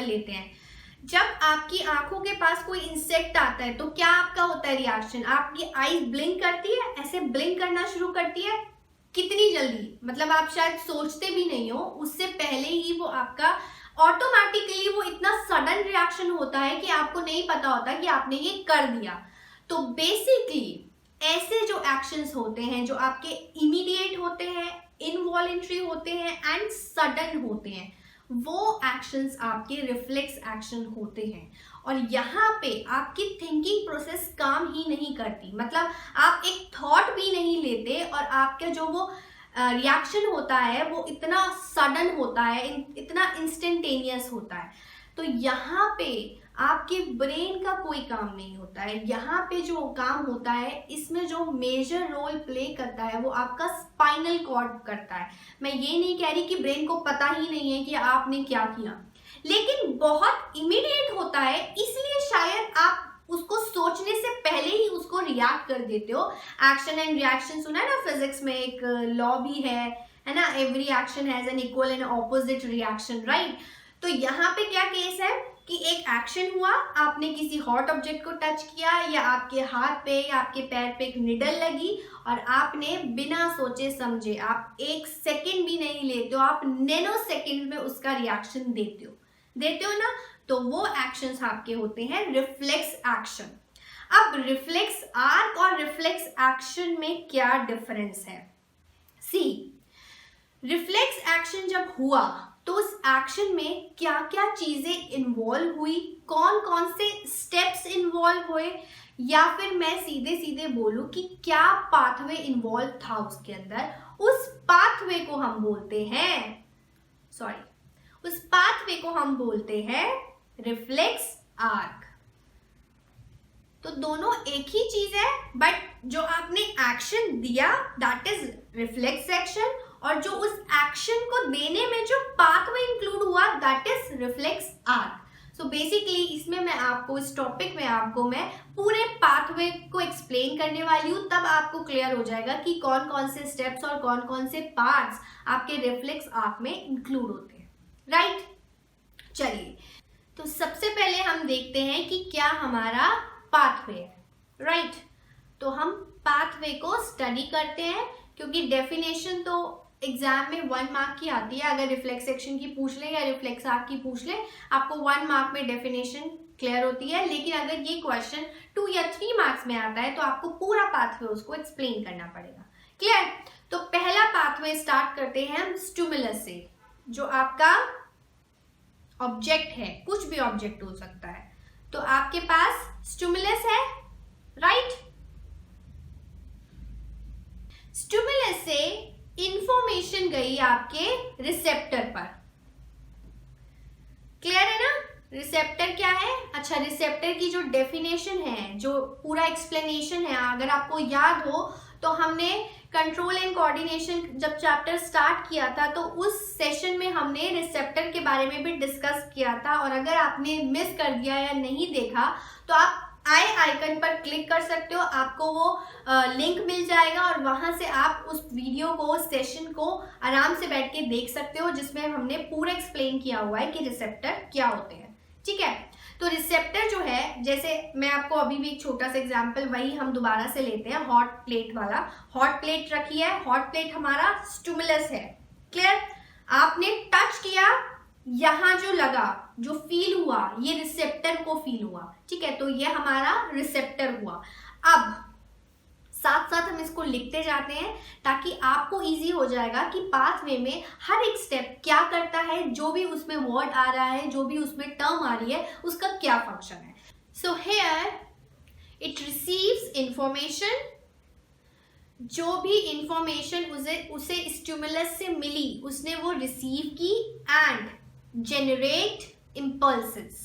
Speaker 1: लेते हैं। जब आपकी आंखों के पास कोई इंसेक्ट आता है तो क्या आपका होता है रिएक्शन? आपकी आईज ब्लिंक करती है, ऐसे ब्लिंक करना शुरू करती है। कितनी जल्दी, मतलब आप शायद सोचते भी नहीं हो, उससे पहले ही वो आपका ऑटोमेटिकली वो इतना सडन रिएक्शन होता है कि आपको नहीं पता होता कि आपने ये कर दिया। तो बेसिकली ऐसे जो एक्शंस होते हैं जो आपके इमीडिएट होते हैं, इनवॉलेंट्री होते हैं एंड सडन होते हैं, वो एक्शंस आपके रिफ्लेक्स एक्शन होते हैं। और यहाँ पे आपकी थिंकिंग प्रोसेस काम ही नहीं करती, मतलब आप एक थॉट भी नहीं लेते और आपका जो वो रिएक्शन होता है वो इतना सडन होता है, इतना इंस्टेंटेनियस होता है। तो यहाँ पे आपके ब्रेन का कोई काम नहीं होता है। यहाँ पे जो काम होता है, इसमें जो मेजर रोल प्ले करता है वो आपका स्पाइनल कॉर्ड करता है। मैं ये नहीं कह रही कि ब्रेन को पता ही नहीं है कि आपने क्या किया, लेकिन बहुत इमीडिएट होता है, इसलिए शायद आप उसको सोचने से पहले ही उसको रिएक्ट कर देते हो। एक्शन एंड रिएक्शन सुना है ना फिजिक्स में, एक लॉ भी है ना, every action has an equal and opposite reaction, right? तो यहाँ पे क्या केस है कि एक एक्शन हुआ, आपने किसी हॉट ऑब्जेक्ट को टच किया या आपके हाथ पे या आपके पैर पे एक निडल लगी और आपने बिना सोचे समझे, आप एक सेकंड भी नहीं लेते हो, आप नैनो सेकंड में उसका रिएक्शन देते हो ना, तो वो एक्शंस आपके होते हैं रिफ्लेक्स एक्शन। अब रिफ्लेक्स आर्क और रिफ्लेक्स एक्शन में क्या डिफरेंस है? सी, रिफ्लेक्स एक्शन जब हुआ तो उस एक्शन में क्या क्या चीजें इन्वॉल्व हुई, कौन कौन से स्टेप्स इन्वॉल्व हुए, या फिर मैं सीधे सीधे बोलूं कि क्या पाथवे इन्वॉल्व था उसके अंदर, उस पाथवे को हम बोलते हैं रिफ्लेक्स आर्क। तो दोनों एक ही चीज है, बट जो आपने एक्शन दिया दैट इज रिफ्लेक्स एक्शन, और जो उस एक्शन को देने में जो पाथवे इंक्लूड हुआ that is reflex arc. So basically इसमें मैं आपको, इस टॉपिक में आपको मैं पूरे पाथवे को एक्सप्लेन करने वाली हूँ, तब आपको क्लियर हो जाएगा कि कौन कौन से स्टेप्स और कौन कौन से पार्ट्स आपके रिफ्लेक्स आर्क में इंक्लूड होते हैं, राइट? चलिए, तो सबसे पहले हम देखते हैं कि क्या हमारा पाथवे है, राइट? तो हम पाथवे को स्टडी करते हैं, क्योंकि डेफिनेशन तो एग्जाम में 1 मार्क की आती है। अगर रिफ्लेक्स एक्शन की पूछ ले या रिफ्लेक्स आर्क की पूछ ले, आपको 1 मार्क में डेफिनेशन क्लियर होती है। लेकिन अगर ये क्वेश्चन 2 या 3 मार्क्स में आता है तो आपको पूरा पाथवे उसको एक्सप्लेन करना पड़ेगा, क्लियर? तो पहला पाथवे स्टार्ट करते हैं हम स्टिमुलस से। जो आपका ऑब्जेक्ट है, कुछ भी ऑब्जेक्ट हो सकता है, तो आपके पास स्टिमुलस है, राइट? स्टिमुलस से इंफॉर्मेशन गई आपके रिसेप्टर पर, क्लियर है ना? रिसेप्टर क्या है? अच्छा, रिसेप्टर की जो डेफिनेशन है, जो पूरा एक्सप्लेनेशन है, अगर आपको याद हो तो हमने कंट्रोल एंड कोऑर्डिनेशन जब चैप्टर स्टार्ट किया था तो उस सेशन में हमने रिसेप्टर के बारे में भी डिस्कस किया था। और अगर आपने मिस कर दिया या नहीं देखा तो आप आई आइकन पर क्लिक कर सकते हो, आपको वो लिंक मिल जाएगा और वहां से आप उस वीडियो को, उस सेशन को आराम से बैठ के देख सकते हो, जिसमें हमने पूरा एक्सप्लेन किया हुआ है कि रिसेप्टर क्या होते हैं, ठीक है? तो रिसेप्टर जो है, जैसे मैं आपको अभी भी एक छोटा सा एग्जांपल वही हम दोबारा से लेते हैं, हॉट प्लेट वाला। हॉट प्लेट रखी है, हॉट प्लेट हमारा स्टिमुलस है, क्लियर? आपने टच किया, यहाँ जो लगा, जो फील हुआ, ये रिसेप्टर को फील हुआ, ठीक है? तो ये हमारा रिसेप्टर हुआ। अब साथ साथ हम इसको लिखते जाते हैं ताकि आपको इजी हो जाएगा कि पाथवे में हर एक स्टेप क्या करता है, जो भी उसमें वर्ड आ रहा है, जो भी उसमें टर्म आ रही है, उसका क्या फंक्शन है। So here it receives information, जो भी इंफॉर्मेशन उसे स्टिमुलस से मिली उसने वो रिसीव की, एंड generate impulses.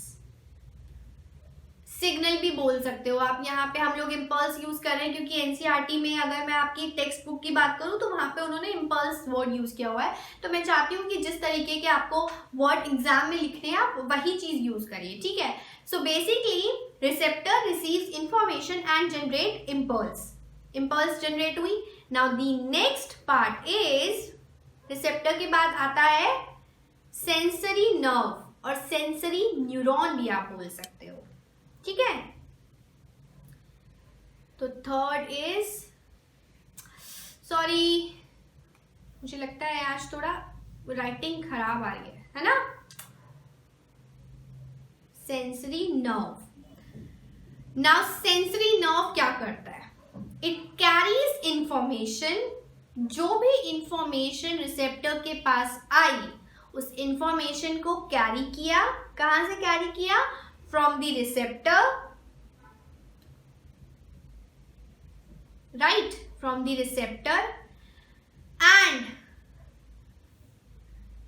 Speaker 1: सिग्नल भी बोल सकते हो आप। यहाँ पे हम लोग इम्पल्स यूज कर रहे हैं क्योंकि एनसीईआरटी में अगर मैं आपकी टेक्स्ट बुक की बात करूँ तो वहाँ पे उन्होंने इम्पल्स वर्ड यूज किया हुआ है। तो मैं चाहती हूँ कि जिस तरीके के आपको वर्ड एग्जाम में लिखने हैं आप वही चीज यूज करिए, ठीक है। So basically receptor receives information and generate impulse generate हुई। Now the next part is, receptor के बाद आता है सेंसरी नर्व और सेंसरी न्यूरॉन भी आप बोल सकते हो, ठीक है। तो थर्ड इज, सॉरी मुझे लगता है आज थोड़ा राइटिंग खराब आ रही है ना। Sensory nerve. Now sensory nerve क्या करता है? It carries information. जो भी इंफॉर्मेशन रिसेप्टर के पास आई उस इंफॉर्मेशन को कैरी किया। कहां से कैरी किया? From the receptor, right, from the receptor and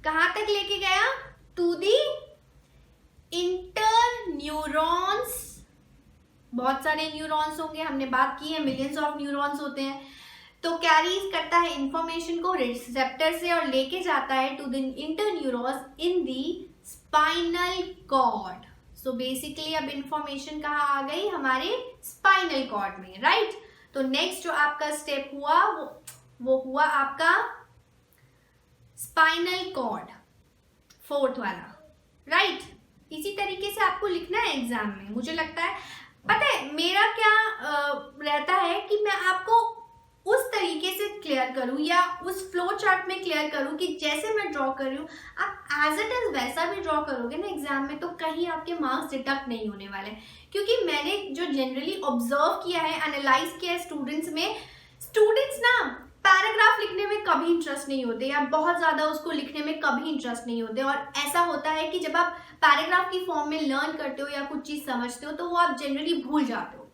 Speaker 1: कहां तक लेके गया? To the inter neurons. बहुत सारे न्यूरॉन्स होंगे, हमने बात की है मिलियंस ऑफ न्यूरॉन्स होते हैं। तो कैरी करता है इंफॉर्मेशन को रिसेप्टर से और लेके जाता है to the inter neurons in the spinal cord. So basically अब इंफॉर्मेशन कहाँ आ गई? हमारे स्पाइनल कॉर्ड में, राइट। तो नेक्स्ट जो आपका स्टेप हुआ वो हुआ आपका स्पाइनल कॉर्ड, फोर्थ वाला, राइट। इसी तरीके से आपको लिखना है एग्जाम में। मुझे लगता है, पता है मेरा क्या रहता है कि मैं आपको उस तरीके से क्लियर करूं या उस फ्लो चार्ट में क्लियर करूं कि जैसे मैं ड्रॉ कर रही हूं आप एज इट इज वैसा भी ड्रॉ करोगे ना एग्जाम में, तो कहीं आपके मार्क्स डिडक्ट नहीं होने वाले। क्योंकि मैंने जो जनरली ऑब्जर्व किया है, एनालाइज किया है स्टूडेंट्स में, स्टूडेंट्स ना पैराग्राफ लिखने में कभी इंटरेस्ट नहीं होते या बहुत ज्यादा उसको लिखने में कभी इंटरेस्ट नहीं होते। और ऐसा होता है कि जब आप पैराग्राफ की फॉर्म में लर्न करते हो या कुछ चीज समझते हो तो वो आप जनरली भूल जाते हो।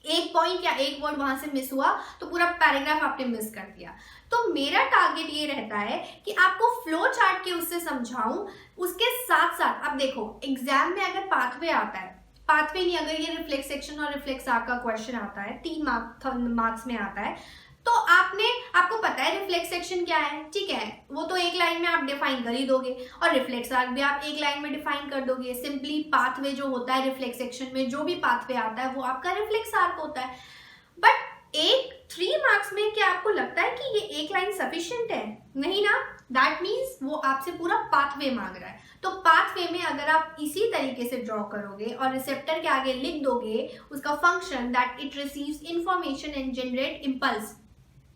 Speaker 1: एक पॉइंट या एक वर्ड वहां से मिस हुआ तो पूरा पैराग्राफ आपने मिस कर दिया। तो मेरा टारगेट ये रहता है कि आपको फ्लो चार्ट के उससे समझाऊं, उसके साथ साथ अब देखो एग्जाम में अगर पाथवे आता है, पाथवे नहीं, अगर ये रिफ्लेक्स सेक्शन और रिफ्लेक्स आर्क का क्वेश्चन आता है 3 मार्क्स में आता है, तो आपको पता है रिफ्लेक्स सेक्शन क्या है, ठीक है, वो तो एक लाइन में आप डिफाइन कर ही दोगे और रिफ्लेक्स आर्क भी आप एक लाइन में डिफाइन कर दोगे। सिंपली पाथवे जो होता है रिफ्लेक्स सेक्शन में, जो भी पाथवे आता है वो आपका रिफ्लेक्स आर्क होता है। बट 3 मार्क्स में क्या आपको लगता है कि ये एक लाइन सफिशिएंट है? नहीं ना। दैट मीन्स वो आपसे पूरा पाथवे मांग रहा है। तो पाथवे में अगर आप इसी तरीके से ड्रॉ करोगे और रिसेप्टर के आगे लिख दोगे उसका function that it receives information and generate impulse,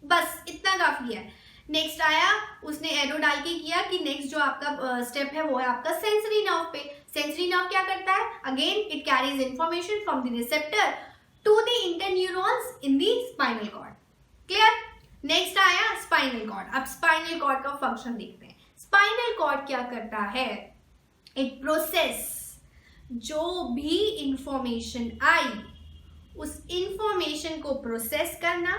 Speaker 1: बस इतना काफी है। नेक्स्ट आया, उसने एरो डाल के किया कि नेक्स्ट जो आपका स्टेप है वो है आपका सेंसरी नर्व पे। सेंसरी नर्व क्या करता है? Again it carries information from the receptor to the interneurons in the spinal cord. Clear? Next आया स्पाइनल कॉर्ड। अब स्पाइनल कॉर्ड का फंक्शन देखते हैं। स्पाइनल कॉर्ड क्या करता है? इट प्रोसेस जो भी इंफॉर्मेशन आई उस इंफॉर्मेशन को प्रोसेस करना,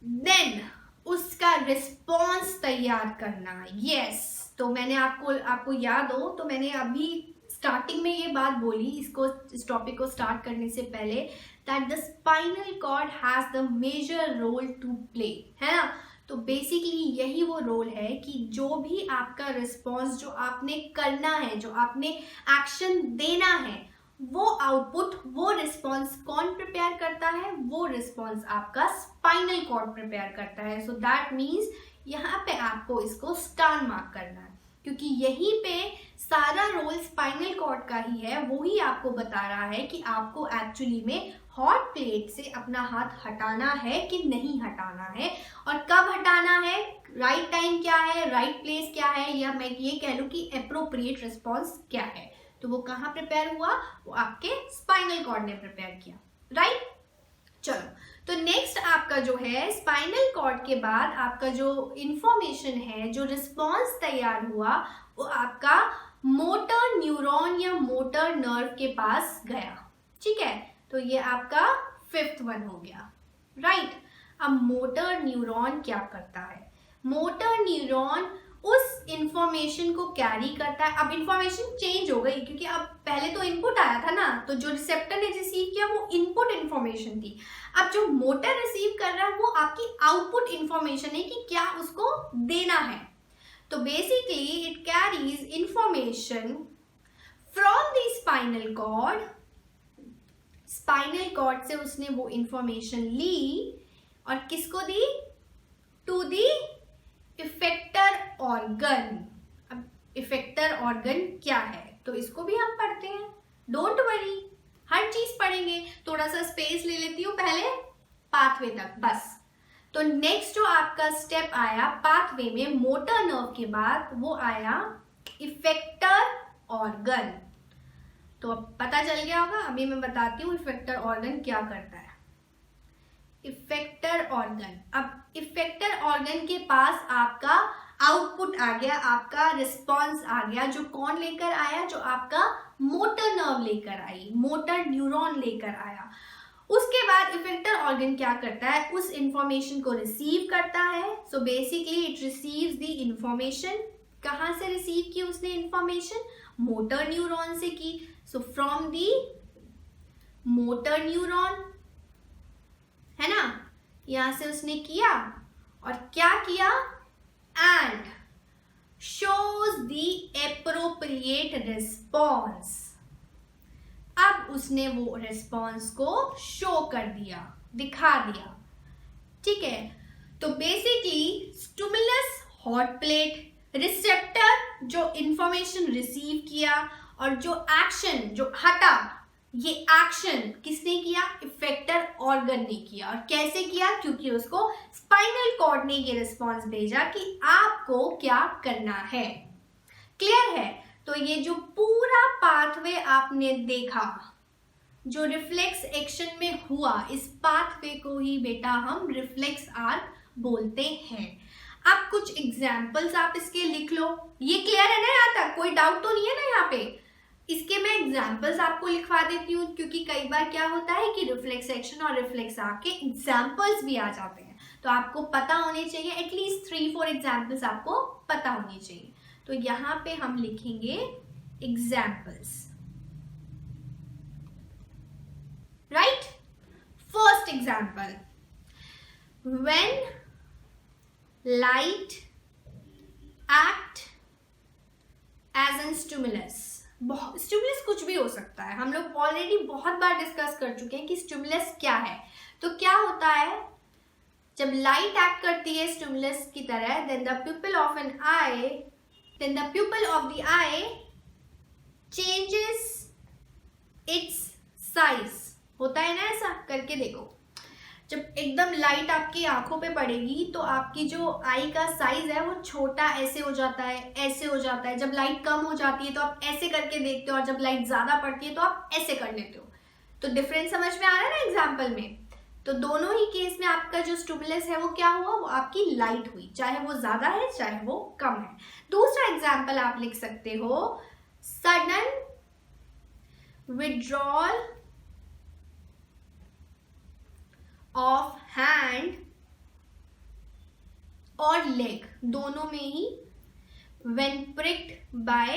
Speaker 1: देन उसका रिस्पॉन्स तैयार करना। यस, तो मैंने आपको याद हो तो मैंने अभी स्टार्टिंग में ये बात बोली इस टॉपिक को स्टार्ट करने से पहले, that the spinal cord has the major role to play, है ना। तो बेसिकली यही वो रोल है कि जो भी आपका रिस्पॉन्स, जो आपने करना है, जो आपने एक्शन देना है, वो आउटपुट, वो रिस्पॉन्स कौन प्रिपेयर करता है? वो रिस्पॉन्स आपका स्पाइनल कॉर्ड प्रिपेयर करता है। सो दैट मीन्स यहाँ पे आपको इसको स्टार मार्क करना है क्योंकि यहीं पे सारा रोल स्पाइनल कॉर्ड का ही है। वो ही आपको बता रहा है कि आपको एक्चुअली में हॉट प्लेट से अपना हाथ हटाना है कि नहीं हटाना है और कब हटाना है, राइट टाइम क्या है, राइट प्लेस क्या है, या मैं ये कह लूँ कि एप्रोप्रिएट रिस्पॉन्स क्या है। तो वो कहाँ प्रिपेयर हुआ? वो आपके स्पाइनल कॉर्ड ने प्रिपेयर किया, राइट। चलो, तो नेक्स्ट आपका जो है स्पाइनल कॉर्ड के बाद आपका जो इंफॉर्मेशन है, जो रिस्पॉन्स तैयार हुआ, वो आपका मोटर न्यूरॉन या मोटर नर्व के पास गया, ठीक है। तो ये आपका 5th वन हो गया, राइट। अब मोटर न्यूरॉन क्या करता है? मोटर न्यूरॉन उस इंफॉर्मेशन को कैरी करता है। अब इंफॉर्मेशन चेंज हो गई क्योंकि अब पहले तो इनपुट आया था ना, तो जो रिसेप्टर ने रिसीव किया वो इनपुट इंफॉर्मेशन थी। अब जो मोटर रिसीव कर रहा है वो आपकी आउटपुट इंफॉर्मेशन है कि क्या उसको देना है। तो basically it carries information from the spinal cord. Spinal cord से उसने वो इंफॉर्मेशन ली और किसको दी? To the effector organ. अब इफेक्टर ऑर्गन क्या है तो इसको भी हम पढ़ते हैं, डोंट वरी, हर चीज पढ़ेंगे। थोड़ा सा स्पेस ले लेती हूँ पहले पाथवे तक बस। तो नेक्स्ट जो आपका स्टेप आया पाथवे में मोटर नर्व के बाद वो आया इफेक्टर ऑर्गन। तो अब पता चल गया होगा, अभी मैं बताती हूँ इफेक्टर ऑर्गन क्या करता है। इफेक्टर ऑर्गन, अब इफेक्टर ऑर्गन के पास आपका आउटपुट आ गया, आपका रिस्पॉन्स आ गया। जो कौन लेकर आया? जो आपका मोटर नर्व लेकर आई, मोटर न्यूरॉन लेकर आया। उसके बाद इफेक्टर ऑर्गन क्या करता है? उस इंफॉर्मेशन को रिसीव करता है। So basically it receives the information. कहाँ से रिसीव की उसने इंफॉर्मेशन? मोटर न्यूरॉन से की। So from the motor neuron, है ना, यहां से उसने किया और क्या किया? And shows the appropriate response. अब उसने वो रिस्पॉन्स को शो कर दिया, दिखा दिया, ठीक है। तो basically stimulus hot plate, receptor जो इंफॉर्मेशन रिसीव किया और जो एक्शन जो हटा, ये एक्शन किसने किया? इफेक्टर ऑर्गन ने किया। और कैसे किया? क्योंकि उसको स्पाइनल कॉर्ड ने ये रिस्पॉन्स भेजा कि आपको क्या करना है। क्लियर है? तो ये जो पूरा पाथवे आपने देखा जो रिफ्लेक्स एक्शन में हुआ, इस पाथवे को ही बेटा हम रिफ्लेक्स आर्क बोलते हैं। अब कुछ एग्जाम्पल्स आप इसके लिख लो। ये क्लियर है ना? यहाँ तक कोई डाउट तो नहीं है ना? यहाँ पे इसके मैं एग्जाम्पल्स आपको लिखवा देती हूँ क्योंकि कई बार क्या होता है कि रिफ्लेक्स एक्शन और रिफ्लेक्स आर्क के एग्जाम्पल्स भी आ जाते हैं, तो आपको पता होने चाहिए, एटलीस्ट 3-4 एग्जाम्पल्स आपको पता होने चाहिए। तो यहाँ पे हम लिखेंगे examples, right. First example, when light act as an stimulus. Stimulus कुछ भी हो सकता है, हम लोग ऑलरेडी बहुत बार डिस्कस कर चुके हैं कि स्टिमुलस क्या है। तो क्या होता है जब लाइट एक्ट करती है स्टिमुलस की तरह, then the pupil of an eye, then the pupil of the eye changes its size. होता है ना? ऐसा करके देखो, जब एकदम लाइट आपकी आंखों पे पड़ेगी तो आपकी जो आई का साइज है वो छोटा ऐसे हो जाता है, ऐसे हो जाता है। जब लाइट कम हो जाती है तो आप ऐसे करके देखते हो और जब लाइट ज्यादा पड़ती है तो आप ऐसे कर लेते हो। तो डिफरेंस समझ में आ रहा है ना एग्जाम्पल में? तो दोनों ही केस में आपका जो स्टिमुलस है वो क्या हुआ? वो आपकी लाइट हुई, चाहे वो ज्यादा है चाहे वो कम है। दूसरा एग्जाम्पल आप लिख सकते हो, सडन विड्रॉल ऑफ हैंड और लेग, दोनों में ही when pricked by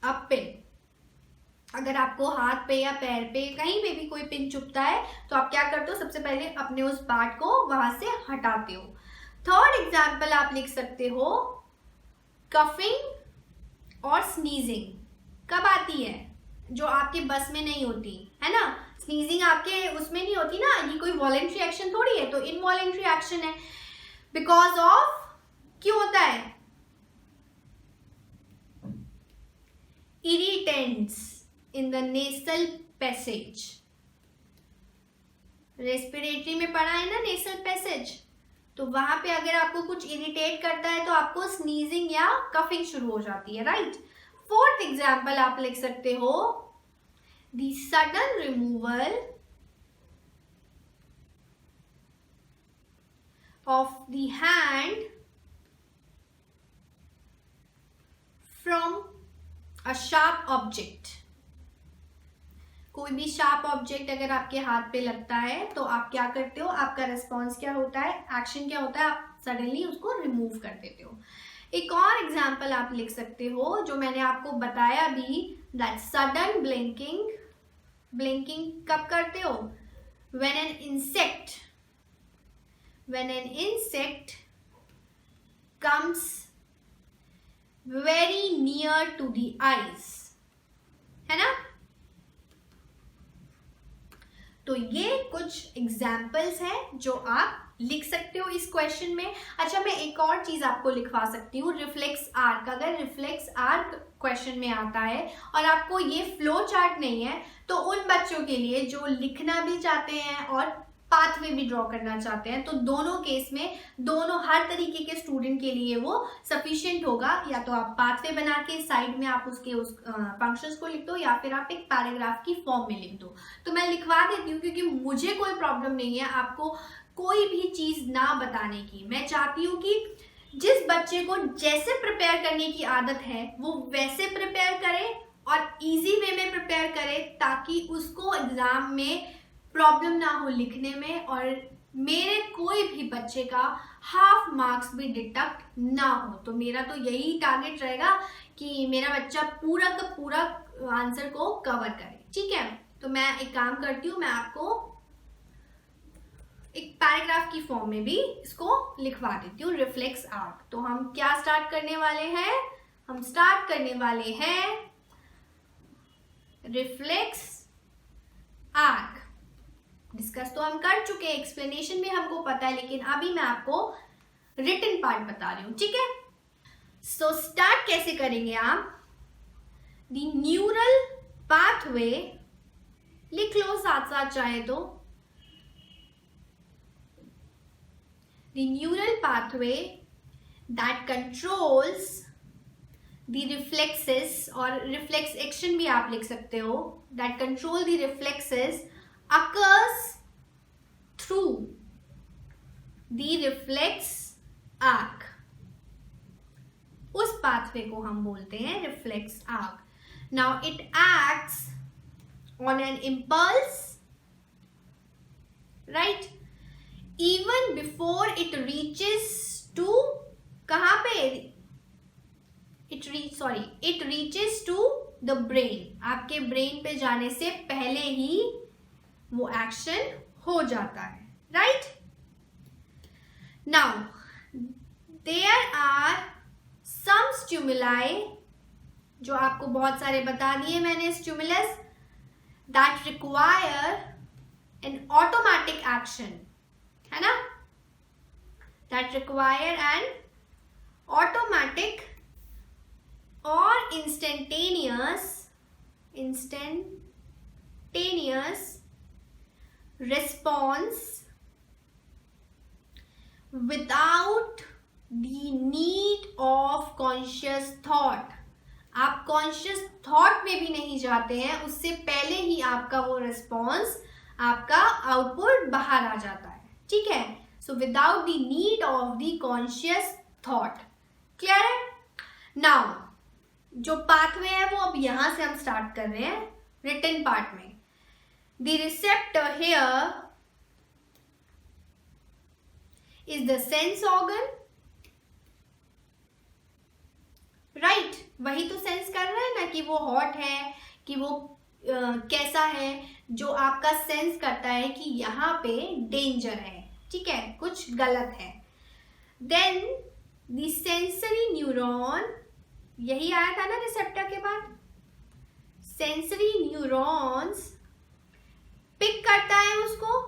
Speaker 1: a pin। अगर आपको हाथ पे या पैर पे कहीं पे भी कोई पिन चुभता है तो आप क्या करते हो? सबसे पहले अपने उस पार्ट को वहां से हटाते हो। थर्ड एग्जाम्पल आप लिख सकते हो, कफिंग और स्नीजिंग। कब आती है? जो आपके बस में नहीं होती है ना। स्नीजिंग आपके उसमें नहीं होती ना, ये कोई वॉलेंट्री एक्शन थोड़ी है, तो इनवॉलेंट्री एक्शन है। बिकॉज ऑफ, क्यों होता है? Irritants in the nasal passage. Respiratory में पढ़ा है ना नेसल पैसेज, तो वहां पे अगर आपको कुछ इरिटेट करता है तो आपको स्नीजिंग या कफिंग शुरू हो जाती है, राइट। फोर्थ एग्जाम्पल आप लिख सकते हो, the sudden removal of the hand from a sharp object. कोई भी शार्प ऑब्जेक्ट अगर आपके हाथ पे लगता है तो आप क्या करते हो? आपका रिस्पॉन्स क्या होता है? एक्शन क्या होता है? आप सडनली उसको रिमूव कर देते हो। एक और एग्जाम्पल आप लिख सकते हो जो मैंने आपको बताया भी, दैट सडन ब्लिंकिंग, ब्लिंकिंग कब करते हो? when an insect comes very near to the eyes, है ना? तो ये कुछ एग्जाम्पल्स हैं जो आप लिख सकते हो इस क्वेश्चन में। अच्छा, मैं एक और चीज आपको लिखवा सकती हूँ, रिफ्लेक्स आर्क। अगर रिफ्लेक्स आर्क क्वेश्चन में आता है और आपको ये फ्लो चार्ट नहीं है, तो उन बच्चों के लिए जो लिखना भी चाहते हैं और पाथवे भी ड्रॉ करना चाहते हैं, तो दोनों केस में, दोनों हर तरीके के स्टूडेंट के लिए वो सफिशिएंट होगा। या तो आप पाथवे बना के साइड में आप उसके उस फंक्शंस को लिख दो, या फिर आप एक पैराग्राफ की फॉर्म में लिख दो। तो मैं लिखवा देती हूँ क्योंकि मुझे कोई प्रॉब्लम नहीं है आपको कोई भी चीज ना बताने की। मैं चाहती हूँ कि जिस बच्चे को जैसे प्रिपेयर करने की आदत है वो वैसे प्रिपेयर करे और इजी वे में प्रिपेयर करे, ताकि उसको एग्जाम में प्रॉब्लम ना हो लिखने में, और मेरे कोई भी बच्चे का हाफ मार्क्स भी डिडक्ट ना हो। तो मेरा तो यही टारगेट रहेगा कि मेरा बच्चा पूरा का पूरा आंसर को कवर करे। ठीक है, तो मैं एक काम करती हूँ, मैं आपको एक पैराग्राफ की फॉर्म में भी इसको लिखवा देती हूँ, रिफ्लेक्स आर्क। तो हम क्या स्टार्ट करने वाले हैं? हम स्टार्ट करने वाले हैं रिफ्लेक्स आर्क। डिस्कस तो हम कर चुके हैं, एक्सप्लेनेशन भी हमको पता है, लेकिन अभी मैं आपको रिटन पार्ट बता रही हूं। ठीक है, सो स्टार्ट कैसे करेंगे आप? द न्यूरल पाथवे लिख लो साथ साथ चाहे तो। The neural pathway that controls the reflexes, और reflex action भी आप लिख सकते हो, that control the reflexes occurs through the reflex arc। उस पाथवे को हम बोलते हैं reflex arc। Now it acts on an impulse, right? Even before it reaches to, कहाँ पे? It reaches to the brain। आपके ब्रेन पे जाने से पहले ही वो एक्शन हो जाता है, right? Now there are some stimuli, जो आपको बहुत सारे बता दिए मैंने stimulus, that require an automatic action, है ना? That require an automatic or instantaneous response without the need of conscious thought। आप कॉन्शियस थॉट में भी नहीं जाते हैं, उससे पहले ही आपका वो रिस्पॉन्स, आपका आउटपुट बाहर आ जाता है। ठीक है, so without the need of the conscious thought. Clear है? नाउ जो पाथवे है वो अब यहां से हम स्टार्ट कर रहे हैं रिटन पार्ट में। The receptor here is the sense organ, right? वही तो सेंस कर रहा है ना कि वो हॉट है, कि वो कैसा है, जो आपका सेंस करता है कि यहाँ पे डेंजर है, ठीक है, कुछ गलत है। देन द सेंसरी न्यूरॉन, यही आया था ना रिसेप्टर के बाद, सेंसरी न्यूरॉन्स पिक करता है उसको,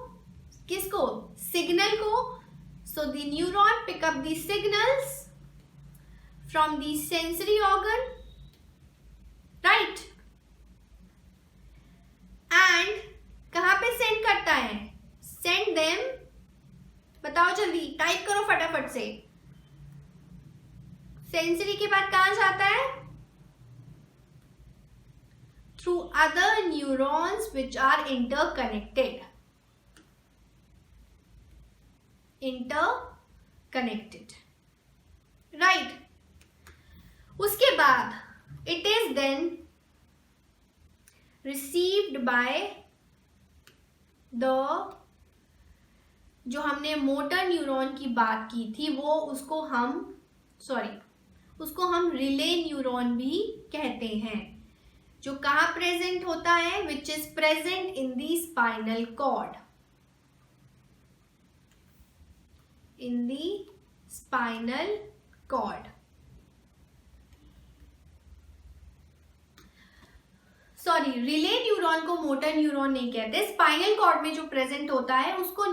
Speaker 1: किसको? सिग्नल को। So the neuron pick up the signals from the sensory organ, right? And कहां पे सेंड करता है? सेंड देम, बताओ जल्दी, टाइप करो फटाफट से। सेंसरी के बाद कहां जाता है? Through other neurons which are interconnected, right? उसके बाद it is then received by the जो हमने मोटर न्यूरॉन की बात की थी वो उसको हम रिले न्यूरॉन भी कहते हैं, जो कहाँ प्रेजेंट होता है, which is present in the spinal cord, in the spinal cord. Sorry, relay neuron को मोटर न्यूरॉन नहीं कहते, स्पाइनल कॉर्ड में जो प्रेजेंट होता है उसको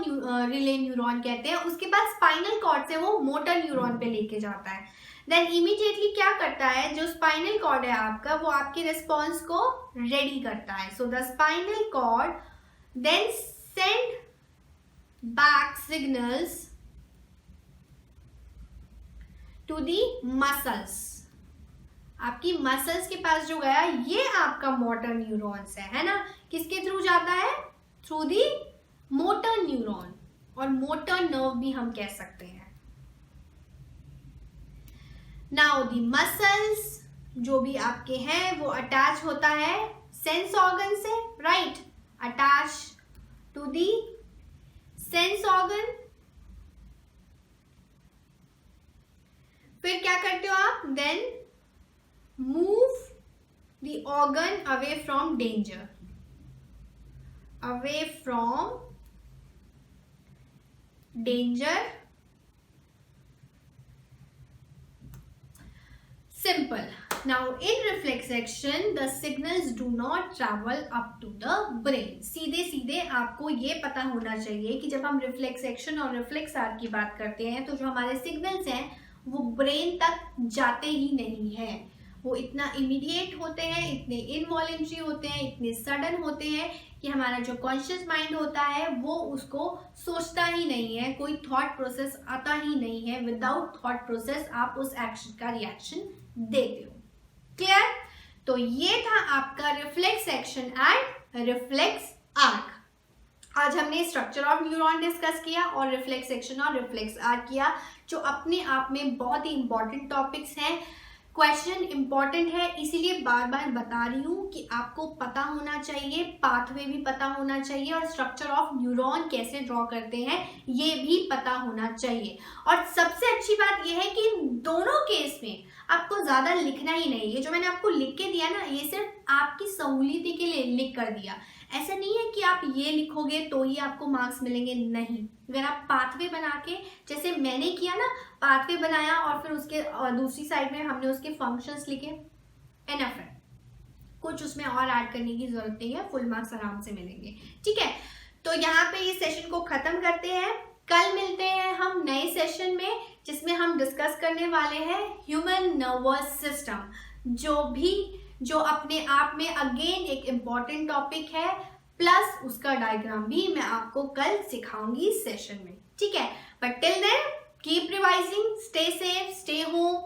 Speaker 1: रिले न्यूरॉन कहते हैं। उसके बाद स्पाइनल कॉर्ड से वो मोटर न्यूरॉन पे लेके जाता है। देन इमीडिएटली क्या करता है, जो स्पाइनल कॉर्ड है आपका, वो आपके रिस्पॉन्स को रेडी करता है। So the spinal cord then send back signals to the muscles. आपकी मसल्स के पास जो गया ये आपका मोटर न्यूरॉन्स है ना, किसके थ्रू जाता है, थ्रू दी मोटर न्यूरॉन, और मोटर नर्व भी हम कह सकते हैं। नाउ दी मसल्स जो भी आपके हैं वो अटैच होता है सेंस ऑर्गन से, right, attach to the sense organ. फिर क्या करते हो आप, then move the organ away from danger, away from danger. Simple. Now in reflex action the signals do not travel up to the brain. सीधे सीधे आपको ये पता होना चाहिए कि जब हम रिफ्लेक्स एक्शन और रिफ्लेक्स आर्ट की बात करते हैं तो जो हमारे सिग्नल्स हैं वो ब्रेन तक जाते ही नहीं है। वो इतना इमीडिएट होते हैं, इतने इनवॉलेंट्री होते हैं, इतने सडन होते हैं कि हमारा जो कॉन्शियस माइंड होता है वो उसको सोचता ही नहीं है, कोई थॉट प्रोसेस आता ही नहीं है। विदाउट थॉट प्रोसेस आप उस एक्शन का रिएक्शन देते हो। क्लियर? तो ये था आपका reflex action and reflex arc. आज हमने स्ट्रक्चर ऑफ न्यूरॉन डिस्कस किया और रिफ्लेक्स एक्शन और रिफ्लेक्स आर्क किया, जो अपने आप में बहुत ही इंपॉर्टेंट टॉपिक्स हैं। क्वेश्चन इंपॉर्टेंट है इसीलिए बार बार बता रही हूँ कि आपको पता होना चाहिए, पाथवे भी पता होना चाहिए और स्ट्रक्चर ऑफ न्यूरॉन कैसे ड्रॉ करते हैं ये भी पता होना चाहिए। और सबसे अच्छी बात यह है कि दोनों केस में आपको ज़्यादा लिखना ही नहीं। ये जो मैंने आपको लिख के दिया ना, ये सिर्फ आपकी सहूलियत के लिए लिख कर दिया। ऐसा नहीं है कि आप ये लिखोगे तो ही आपको मार्क्स मिलेंगे, नहीं। अगर आप पाथवे बना के, जैसे मैंने किया ना, पाथवे बनाया और फिर उसके दूसरी साइड में हमने उसके फंक्शंस लिखे, एनफ है, कुछ उसमें और ऐड करने की जरूरत नहीं है, फुल मार्क्स आराम से मिलेंगे। ठीक है, तो यहाँ पे इस सेशन को खत्म करते हैं। कल मिलते हैं हम नए सेशन में जिसमें हम डिस्कस करने वाले हैं ह्यूमन नर्वस सिस्टम, जो अपने आप में अगेन एक इम्पॉर्टेंट टॉपिक है, प्लस उसका डायग्राम भी मैं आपको कल सिखाऊंगी इस सेशन में। ठीक है, but till then keep revising, stay safe, stay home,